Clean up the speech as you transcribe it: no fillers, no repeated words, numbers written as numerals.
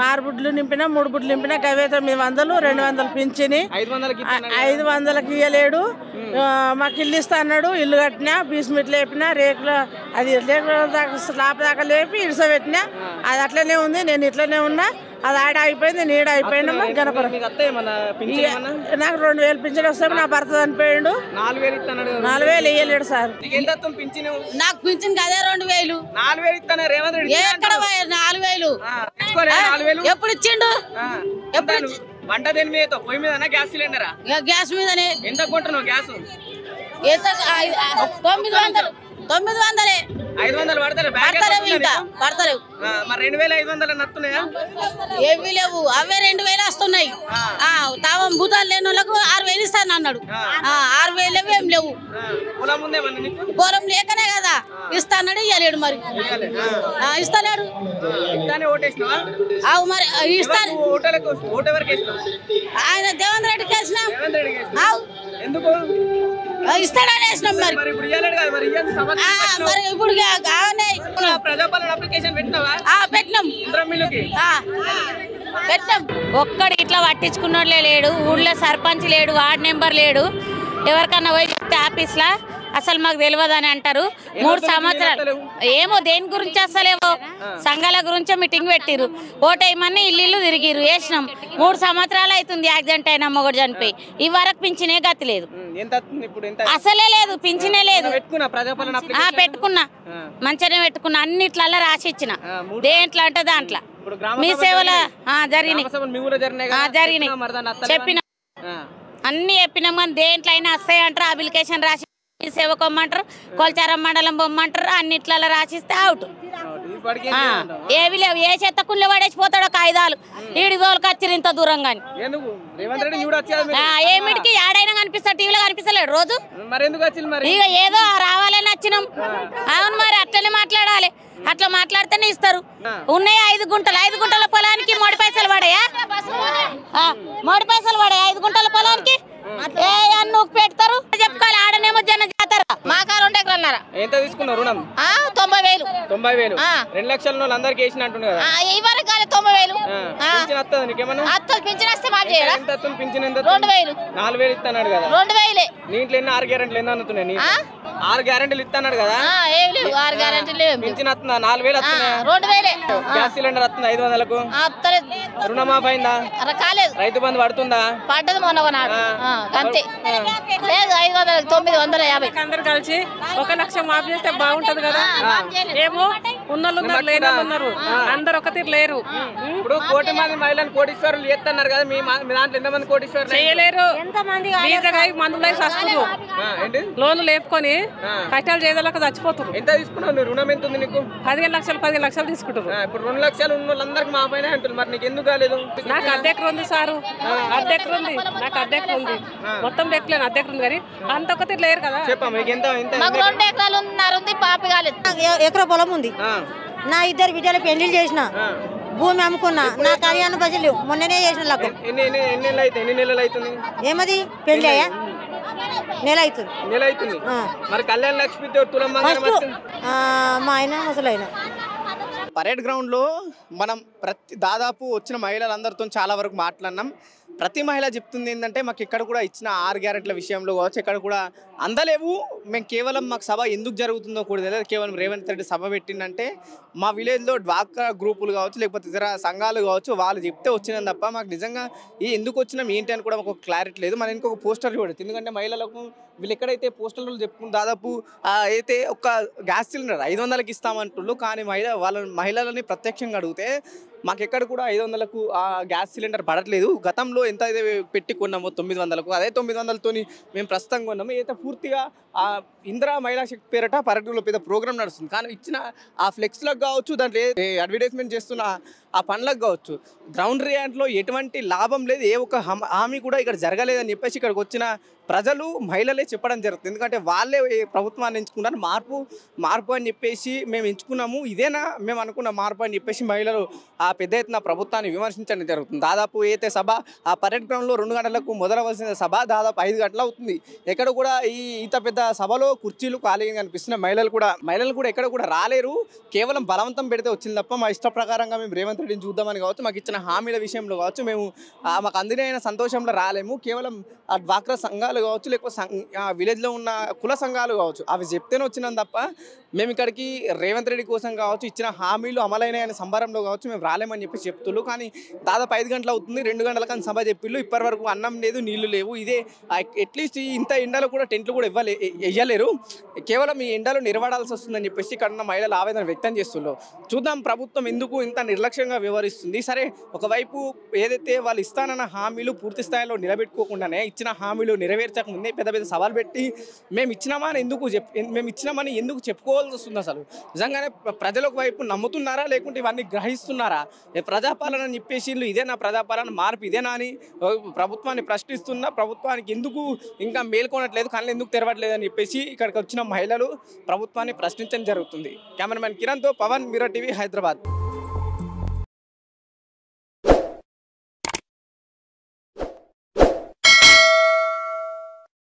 6 బుడ్లు నింపినా 3 బుడ్లు నింపినా గవే 900 200 పింఛని 500కి ఇయ్యలేడు. మాకు ఇల్లు ఇస్తా అన్నాడు. ఇల్లు కట్టినా బీస్మిట్లు లేపినా రేకులు అది రేకుల దాకా స్లాబ్ దాకా లేపి ఇడిసబెట్టినా. అది అట్లనే ఉంది. నేను ఇట్లనే ఉన్నా. అది ఆడ అయిపోయింది. నీడ అయిపోయింది. గణపతి నాకు 2000 పింఛన్ వస్తాయి. నా భర్త చనిపోయాడు. 4000 ఇయ్యలేడు సార్. నాకు పింఛన్ అదే 2000 ఎక్కడ 4000 ఎప్పుడు ఇచ్చిండు? వంట దేని మీద పొయ్యి మీద గ్యాస్ సిలిండరా? గ్యాస్ మీదనే. ఎంత కొంటున్నావు గ్యాస్? 900 500 పడతారు. పడతలేవు. మరి 2500 నత్తున్నాయా? ఏమీ లేవు. అవే 2000 వస్తున్నాయి. తావం భూతాలు లేని వాళ్ళకు 6000 ఇస్తాను అన్నాడు. 6000 ఏం లేవు. పొలం లేకనే కదా ఇస్తాడు. ఇవ్వలేడు. మరి ఇస్తలేడు. అవు మరి ఇస్తాను. ఆయన దేవేంద్ర రెడ్డికి వేసినాం. ఇస్తాడని వేసినాం. మరి ఇప్పుడు పెట్టినాం. ఒక్కడు ఇట్లా పట్టించుకున్నోళ్ళే లేడు. ఊళ్ళో సర్పంచ్ లేడు. వార్డ్ నెంబర్ లేడు. ఎవరికన్నా పోయి చెప్తే ఆఫీస్లో అసలు మాకు తెలియదు అని అంటారు. 3 సంవత్సరాలు ఏమో దేని గురించి అసలేమో సంఘాల గురించే మీటింగ్ పెట్టిరు. ఓటేయమని ఇల్లు తిరిగిరు. వేసినాం. 3 సంవత్సరాలు అవుతుంది యాక్సిడెంట్ అయినా మొగడు చనిపోయి. ఈ వరకు పింఛనే గతి లేదు. అసలే లేదు. పింఛనే లేదు. పెట్టుకున్నా. మంచిగానే పెట్టుకున్నా. అన్నిట్లల్లో రాసి ఇచ్చిన. దేంట్లో అంటే దాంట్లో మీ సేవలో జరిగినాయి. చెప్పిన అన్ని చెప్పినాం. కానీ దేంట్లో అయినా వస్తాయి అంటారు. అప్లికేషన్ రాసి సేవ కొమ్మంటారు. కొల్చారం మండలం బొమ్మంటారు. అన్నిట్లలో రాసిస్తే అవుట్. ఏవి లేవు. ఏ చెత్త కుళ్ళ పడేసిపోతాడు. కాయిదాలు ఈడి దోలుకు వచ్చిరు ఇంత దూరంగా. ఏమిటికి ఏడైనా కనిపిస్తాడు. టీవీలో కనిపిస్తలేడు రోజు. ఇక ఏదో రావాలని వచ్చినాం. అవును మరి అట్లనే మాట్లాడాలి. అట్లా మాట్లాడితేనే ఇస్తారు. ఉన్నాయి 5 గుంటలు. 5 గుంటల పొలానికి 3 పైసలు పడాయా? 3 పైసలు పడాయా 5 గుంటల పొలానికి? పెడతారు. చెప్పుకోవాలి. ఆడనేమో జన జాతర. మాకా 2 ఎకరాలన్నర. ఎంత తీసుకున్నారు రుణం? 90,000. 90,000. 2 లక్షల అందరికి వేసిన అంటున్నారు కదా. ఈ వరకు కాలే 90,000. పింఛన్ వస్తుంది నీకేమన్నా? పింఛన్ వస్తే మాకు చేయరా? ఎంత పింఛన్? ఎంత? 2,000. 4,000 ఇస్తున్నాడు కదా. 2,000. నీంట్లో 6 గ్యారెంటీలు ఎన్ని అందుతున్నాయి? 6 గ్యారెంటీలు ఇస్తున్నాడు కదా. 6 గ్యారెంటీలు పింఛన్ వస్తుందా? 4,000 వస్తున్నాయా? 2,000. గ్యాస్ సిలిండర్ వస్తుందా? 500కు. రుణమాఫీ అయిందా? కాలేదు. రైతు బంధు పడుతుందా? పడ్డది మొన్న అంతే. లేదు 500 950. అందరు కలిసి 1 లక్ష మాఫీ చేస్తే బాగుంటది కదా. ఏమో ఉన్నోళ్ళు లేనన్నారు. అందరు ఒక తీరు లేరు. ఇప్పుడు 1 కోటి మంది మహిళలు కోటీశ్వరులు చేస్తున్నారు కదా. మీ దాంట్లో ఎంతమంది కోటీశ్వరులు చేయలేరు? మందులు వస్తున్నారు. లోన్లు లేపుకొని కష్టాలు చేయడానికి చచ్చిపోతున్నారు. ఎంత తీసుకున్నావు? రుణం ఎంత ఉంది నీకు? 15 లక్షలు తీసుకుంటారు. ఇప్పుడు 2 లక్షలు ఉన్న వాళ్ళందరికి మా పైన అంటారు. మరి నీకు ఎందుకు కాలేదు? నాకు అద్దెకరం ఉంది సారు. అద్దెకరం ఉంది. నాకు అద్దెకరం ఉంది. మొత్తం లెక్కలేను. అద్దెకరం ఉంది కానీ అంత ఒక తీరు లేరు కదా. చెప్పమ్మా ఎంత? 2 ఎకరాలు ఉంది. పాపి కాలేదు. ఎకరా పొలం ఉంది. నా 2 బిడ్డలు పెళ్లి చేసిన. భూమి అమ్ముకున్నా. నా కళ్యాణ బస్సులు మొన్ననే చేసిన. నాకు ఎన్ని నెలలు అవుతుంది? ఏమది పెళ్లి అయ్యా? నెల అవుతుంది. మరి కళ్యాణ లక్ష్మి మా ఆయన ముసలైన. పరేడ్ గ్రౌండ్లో మనం దాదాపు వచ్చిన మహిళలందరితో చాలా వరకు మాట్లాడినాం. ప్రతి మహిళ చెప్తుంది ఏంటంటే మాకు ఇక్కడ కూడా ఇచ్చిన 6 గ్యారెంటీల విషయంలో కావచ్చు ఎక్కడ కూడా అందలేవు. మేము కేవలం మాకు సభ ఎందుకు జరుగుతుందో కూడా తెలియదు. కేవలం రేవంత్ రెడ్డి సభ పెట్టిందంటే మా విలేజ్లో డ్వాక్రా గ్రూపులు కావచ్చు లేకపోతే ఇతర సంఘాలు కావచ్చు వాళ్ళు చెప్తే వచ్చినాం తప్ప మాకు నిజంగా ఎందుకు వచ్చినాం ఏంటి అని కూడా మాకు క్లారిటీ లేదు. మన ఇంకొక పోస్టర్ చూడదు. ఎందుకంటే మహిళలకు వీళ్ళు ఎక్కడైతే పోస్టర్లు చెప్పుకుంటే దాదాపు అయితే ఒక గ్యాస్ సిలిండర్ 500కి ఇస్తామంటున్నారు. కానీ మహిళలని ప్రత్యక్షంగా అడిగితే మాకెక్కడ కూడా 500కు ఆ గ్యాస్ సిలిండర్ పడట్లేదు. గతంలో ఎంత అయితే పెట్టి కొన్నామో 900కు అదే 900లతో మేము ప్రస్తుతం కొన్నాము. అయితే పూర్తిగా ఆ ఇందిరా మహిళా శక్తి పేరట పర్యటనలో పెద్ద ప్రోగ్రామ్ నడుస్తుంది. కానీ ఇచ్చిన ఆ ఫ్లెక్స్లకు కావచ్చు దాంట్లో అడ్వర్టైజ్మెంట్ చేస్తున్న ఆ పనులకు కావచ్చు గ్రౌండ్ రియాలిటీలో ఎటువంటి లాభం లేదు. ఏ ఒక్క హామీ కూడా ఇక్కడ జరగలేదని చెప్పేసి ఇక్కడికి వచ్చిన ప్రజలు మహిళలే చెప్పడం జరుగుతుంది. ఎందుకంటే వాళ్ళే ప్రభుత్వాన్ని ఎంచుకున్నారు. మార్పు అని చెప్పేసి మేము ఎంచుకున్నాము. ఇదేనా మేము అనుకున్న మార్పు అని చెప్పేసి మహిళలు ఆ పెద్ద ఎత్తున ప్రభుత్వాన్ని విమర్శించడం జరుగుతుంది. దాదాపు ఏదైతే సభ ఆ పరేడ్ గ్రౌండ్లో 2 గంటలకు మొదలవలసిన సభ దాదాపు 5 గంటలు అవుతుంది. ఎక్కడ కూడా ఇంత పెద్ద సభలో కుర్చీలు ఖాళీగా కనిపిస్తున్నాయి. మహిళలు కూడా ఎక్కడ కూడా రాలేరు. కేవలం బలవంతం పెడితే వచ్చింది తప్ప మా ఇష్ట ప్రకారంగా మేము రేవంత్ రెడ్డిని చూద్దామని కావచ్చు, మాకు ఇచ్చిన హామీల విషయంలో కావచ్చు, మేము మాకు అందిన సంతోషంలో రాలేము. కేవలం ఆ డ్వాక్రా సంఘాలు కావచ్చు, లేకపోతే విలేజ్లో ఉన్న కుల సంఘాలు కావచ్చు, అవి చెప్తేనే వచ్చినాం తప్ప మేము ఇక్కడికి రేవంత్ రెడ్డి కోసం కావచ్చు, ఇచ్చిన హామీలు అమలైన సంబరంలో కావచ్చు మేము రాలేమని చెప్పి చెప్తున్నారు. కానీ దాదాపు 5 గంటలు అవుతుంది. 2 గంటల కానీ సభ చెప్పిళ్ళు. ఇప్పటి వరకు అన్నం లేదు, నీళ్లు లేవు. ఇదే అట్లీస్ట్ ఇంత ఎండలో కూడా టెంట్లు కూడా వెయ్యలేరు. కేవలం ఈ ఎండలో నిలబడాల్సి వస్తుందని చెప్పేసి ఇక్కడ ఉన్న మహిళలు ఆవేదన వ్యక్తం చేస్తున్నారు. చూద్దాం ప్రభుత్వం ఎందుకు ఇంత నిర్లక్ష్యంగా వ్యవహరిస్తుంది. సరే, ఒకవైపు ఏదైతే వాళ్ళు ఇస్తానన్న హామీలు పూర్తి స్థాయిలో నిలబెట్టుకోకుండానే ఇచ్చిన హామీలు నెరవేర్చక ముందే పెద్ద పెద్ద సవాల్ పెట్టి మేము ఇచ్చినామని ఎందుకు చెప్పుకోవాల్సి వస్తుంది? అసలు నిజంగానే ప్రజల వైపు నమ్ముతున్నారా, లేకుంటే ఇవన్నీ గ్రహిస్తున్నారా? ప్రజాపాలన అని చెప్పేసి ఇదేనా ప్రజాపాలన, మార్పు ఇదేనా అని ప్రభుత్వాన్ని ప్రశ్నిస్తున్నా. ప్రభుత్వానికి ఎందుకు ఇంకా మేల్కొనట్లేదు, కళ్ళు ఎందుకు తెరవట్లేదు అని చెప్పేసి ఇక్కడికి వచ్చిన మహిళలు ప్రభుత్వాన్ని ప్రశ్నించడం జరుగుతుంది. కెమెరామెన్ కిరణ్తో పవన్, మిర్రర్ టీవీ, హైదరాబాద్.